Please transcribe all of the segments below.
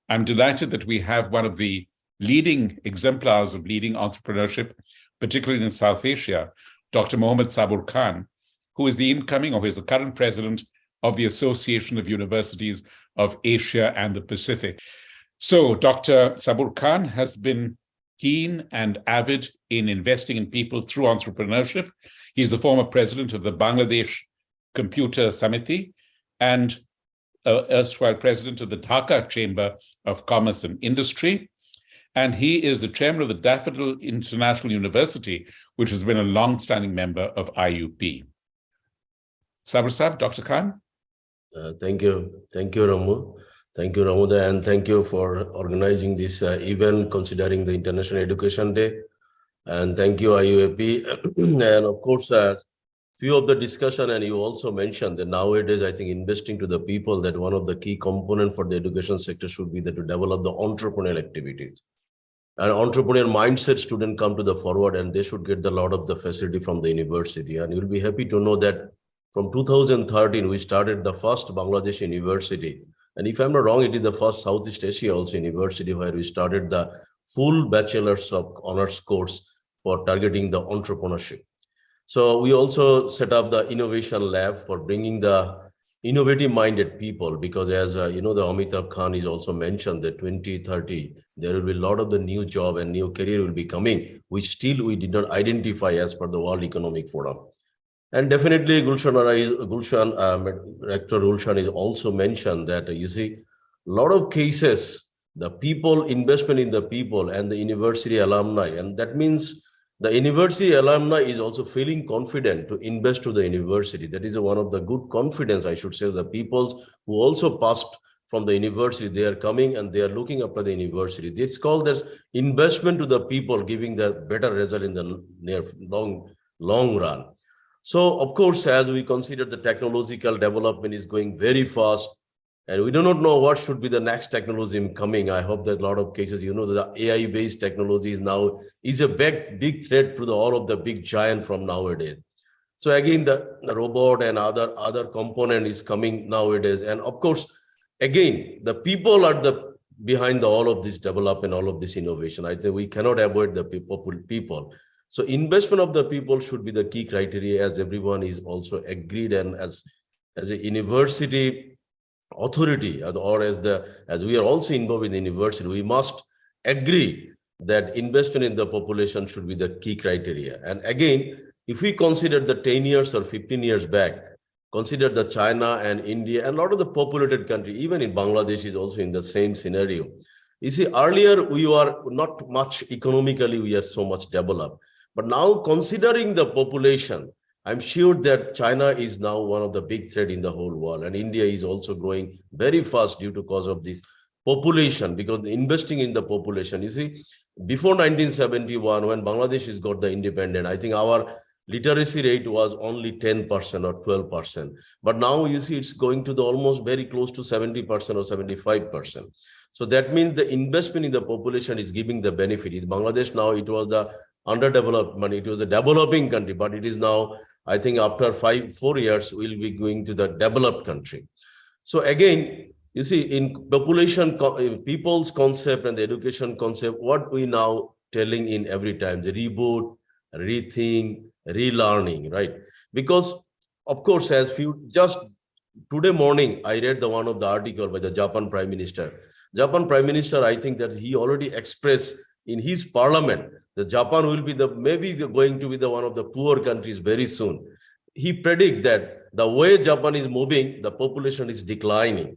I'm delighted that we have one of the leading exemplars of leading entrepreneurship, particularly in South Asia, Dr. Mohammad Sabur Khan, who is the incoming or is the current president of the Association of Universities of Asia and the Pacific. So Dr. Sabur Khan has been keen and avid in investing in people through entrepreneurship. He's the former president of the Bangladesh Computer Samiti and erstwhile president of the Dhaka Chamber of Commerce and Industry. And he is the chairman of the Daffodil International University, which has been a long-standing member of IAUP. Sabur Sahab, Dr. Khan. Thank you. Thank you, Ramu. Thank you, Ramuda, and thank you for organizing this event, considering the International Education Day. And thank you, IAUP. And of course, few of the discussion, and you also mentioned that nowadays, I think investing to the people, that one of the key components for the education sector should be that to develop the entrepreneurial activities. And entrepreneurial mindset students come to the forward, and they should get a lot of the facility from the university. And you'll be happy to know that from 2013, we started the first Bangladesh university. And if I'm not wrong, it is the first Southeast Asia also university where we started the full bachelor's of honors course for targeting the entrepreneurship. So we also set up the innovation lab for bringing the innovative minded people, because as you know, the Amitabh Khan is also mentioned that 2030, there will be a lot of the new job and new career will be coming, which still we did not identify as per the World Economic Forum. And definitely Rector Gulshan is also mentioned that you see a lot of cases, the people, investment in the people and the university alumni. And that means the university alumni is also feeling confident to invest to the university. That is one of the good confidence, I should say, the people who also passed from the university, they are coming and they are looking after the university. It's called as investment to the people, giving the better result in the long run. So, of course, as we consider the technological development is going very fast, and we do not know what should be the next technology coming. I hope that a lot of cases, you know, the AI-based technologies now is a big threat to all of the big giant from nowadays. So again, the robot and other component is coming nowadays. And of course, again, the people are behind all of this development, all of this innovation. I think we cannot avoid the people. So investment of the people should be the key criteria, as everyone is also agreed, and as a university authority, or as we are also involved in the university, we must agree that investment in the population should be the key criteria. And again, if we consider the 10 years or 15 years back, consider the China and India and a lot of the populated country, even in Bangladesh is also in the same scenario. You see, earlier we were not much economically, we are so much developed. But now, considering the population, I'm sure that China is now one of the big threats in the whole world, and India is also growing very fast due to cause of this population, because investing in the population. You see, before 1971, when Bangladesh has got the independent, I think our literacy rate was only 10% or 12%. But now you see it's going to the almost very close to 70% or 75%. So that means the investment in the population is giving the benefit. In Bangladesh now, it was the underdevelopment, it was a developing country, but it is now, I think after 4 years, we'll be going to the developed country. So again, you see, in population, people's concept and the education concept, what we now telling in every time, the reboot, rethink, relearning, right? Because of course, as just today morning, I read one of the article by the Japan Prime Minister. Japan Prime Minister, I think that he already expressed in his parliament that Japan will be going to be one of the poor countries very soon. He predicts that the way Japan is moving, the population is declining.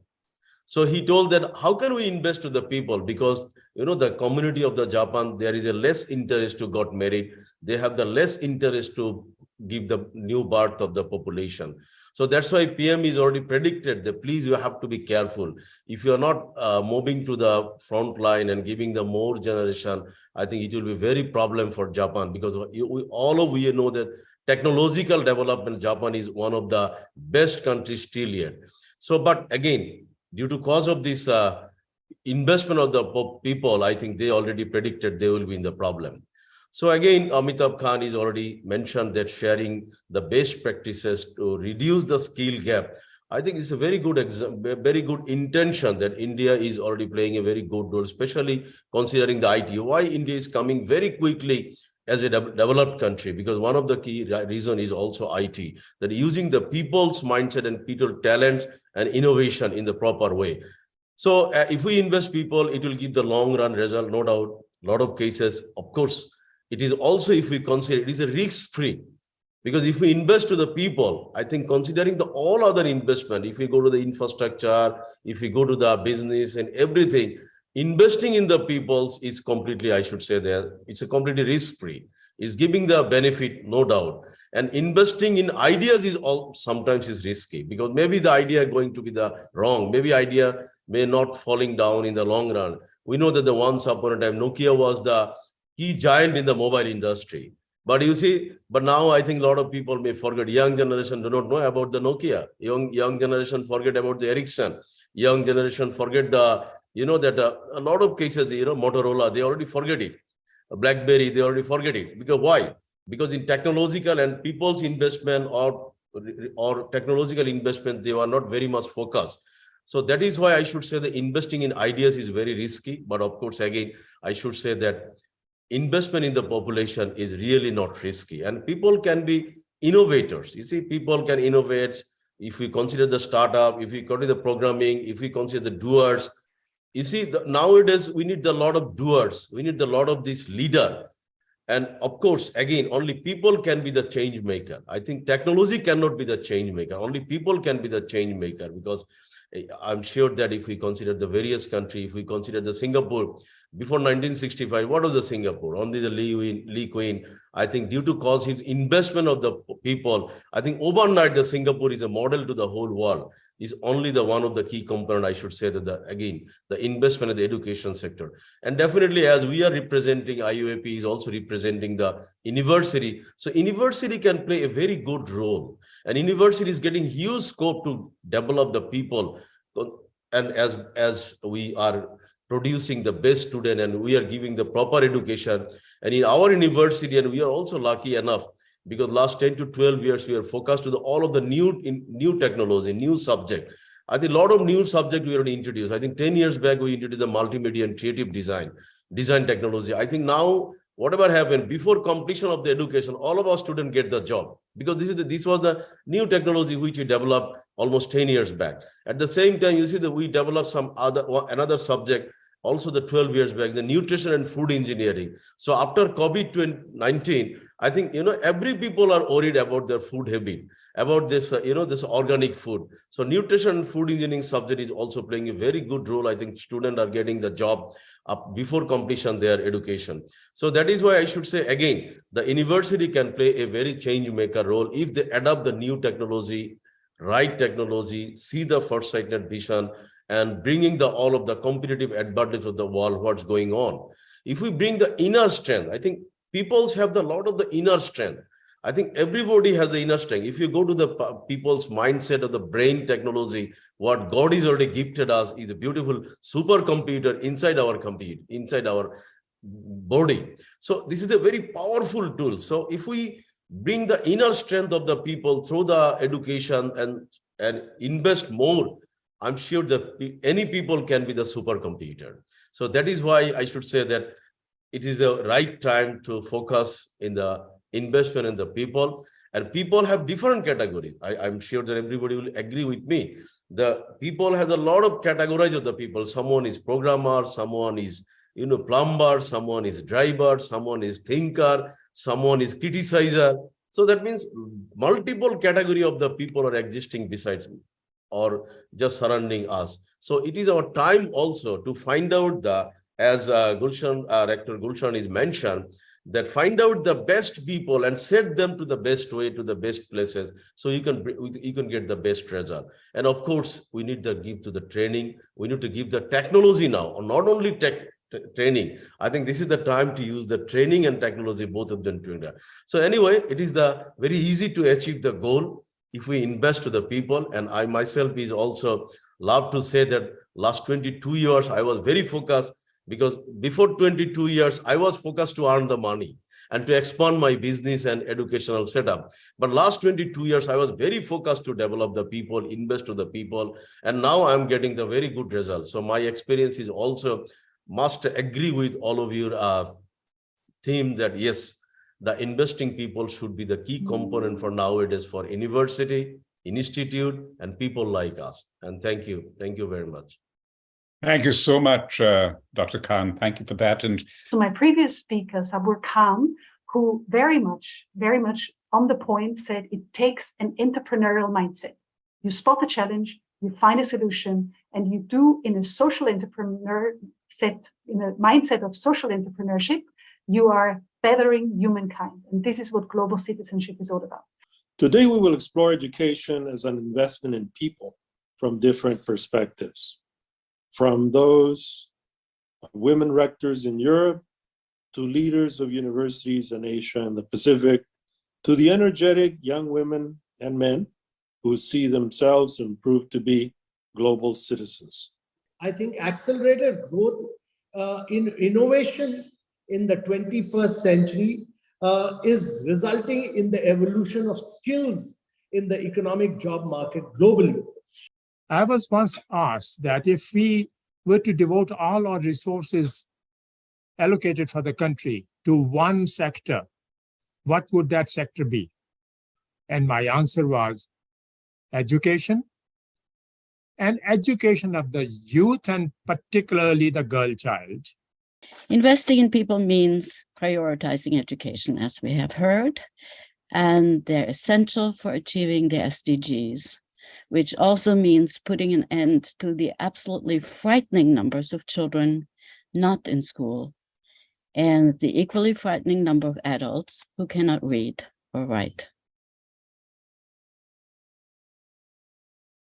So he told that how can we invest to the people, because you know the community of the Japan, there is a less interest to get married. They have the less interest to give the new birth of the population. So that's why PM is already predicted that please, you have to be careful. If you are not moving to the front line and giving the more generation, I think it will be very problem for Japan, because all of you know that technological development, Japan is one of the best countries still yet. So, but again, due to cause of this investment of the people, I think they already predicted they will be in the problem. So again, Amitabh Khan is already mentioned that sharing the best practices to reduce the skill gap. I think it's a very good very good intention that India is already playing a very good role, especially considering the IT. Why India is coming very quickly as a developed country? Because one of the key reason is also IT, that using the people's mindset and people talents and innovation in the proper way. So if we invest people, it will give the long run result, no doubt. A lot of cases, of course, it is also, if we consider, it is a risk free. Because if we invest to the people, I think considering the all other investment, if we go to the infrastructure, if we go to the business and everything, investing in the peoples is completely, I should say that it's a completely risk-free. It's giving the benefit, no doubt. And investing in ideas is all sometimes is risky, because maybe the idea going to be the wrong, maybe idea may not falling down in the long run. We know that the once upon a time, Nokia was the key giant in the mobile industry. But you see, but now I think a lot of people may forget. Young generation do not know about the Nokia. Young generation forget about the Ericsson. Young generation forget the, that a lot of cases, Motorola, they already forget it. BlackBerry, they already forget it. Because why? Because in technological and people's investment or technological investment, they were not very much focused. So that is why I should say that investing in ideas is very risky. But of course, again, I should say that investment in the population is really not risky, and people can be innovators. You see, people can innovate. If we consider the startup, if we consider the programming, if we consider the doers, you see, nowadays we need a lot of doers. We need a lot of this leader. And of course, again, only people can be the change maker. I think technology cannot be the change maker. Only people can be the change maker, because I'm sure that if we consider the various countries, if we consider the Singapore, before 1965, what was the Singapore? Only the Lee Kuan. I think due to cause his investment of the people, I think overnight the Singapore is a model to the whole world. Is only the one of the key component, I should say, that the investment in the education sector. And definitely, as we are representing, IAUP is also representing the university. So university can play a very good role. And university is getting huge scope to develop the people. And as we are producing the best student and we are giving the proper education, and in our university, and we are also lucky enough, because last 10 to 12 years, we are focused to all of the new technology, new subject. I think a lot of new subject we already introduced. I think 10 years back, we introduced the multimedia and creative design technology. I think now, whatever happened, before completion of the education, all of our students get the job, because this was the new technology which we developed almost 10 years back. At the same time, you see that we developed another subject also the 12 years back, the nutrition and food engineering. So after COVID-19, I think, every people are worried about their food habit, about this, this organic food. So nutrition and food engineering subject is also playing a very good role. I think students are getting the job before completion their education. So that is why I should say, again, the university can play a very change maker role if they adopt the new technology, right technology, see the foresighted vision, and bringing all of the competitive advantage of the world, what's going on. If we bring the inner strength, I think peoples have a lot of the inner strength. I think everybody has the inner strength. If you go to the people's mindset of the brain technology, what God is already gifted us is a beautiful supercomputer inside our body. So this is a very powerful tool. So if we bring the inner strength of the people through the education and invest more, I'm sure that any people can be the supercomputer. So that is why I should say that it is a right time to focus in the investment in the people. And people have different categories. I'm sure that everybody will agree with me. The people has a lot of categories of the people. Someone is programmer, someone is plumber, someone is driver, someone is thinker, someone is criticizer. So that means multiple category of the people are existing besides or just surrounding us. So it is our time also to find out as Rector Gulshan is mentioned, that find out the best people and set them to the best way, to the best places, so you can get the best result. And of course, we need to give to the training. We need to give the technology now, not only training. I think this is the time to use the training and technology, both of them together. So anyway, it is very easy to achieve the goal if we invest to the people. And I myself is also love to say that last 22 years, I was very focused, because before 22 years, I was focused to earn the money. and to expand my business and educational setup. But last 22 years, I was very focused to develop the people, invest to the people, and now I'm getting the very good results. So my experience is also must agree with all of your theme that yes, the investing people should be the key component for nowadays for university, institute, and people like us. And thank you. Thank you very much. Thank you so much, Dr. Khan. Thank you for that. And so my previous speaker, Sabur Khan, who very much on the point said it takes an entrepreneurial mindset. You spot the challenge, you find a solution, and you do in a social entrepreneur set, in a mindset of social entrepreneurship, you are bettering humankind. And this is what global citizenship is all about. Today, we will explore education as an investment in people from different perspectives. From those women rectors in Europe, to leaders of universities in Asia and the Pacific, to the energetic young women and men who see themselves and prove to be global citizens. I think accelerated growth in innovation in the 21st century is resulting in the evolution of skills in the economic job market globally. I was once asked that if we were to devote all our resources allocated for the country to one sector, what would that sector be? And my answer was education, and education of the youth, and particularly the girl child. Investing in people means prioritizing education, as we have heard, and they're essential for achieving the SDGs, which also means putting an end to the absolutely frightening numbers of children not in school, and the equally frightening number of adults who cannot read or write.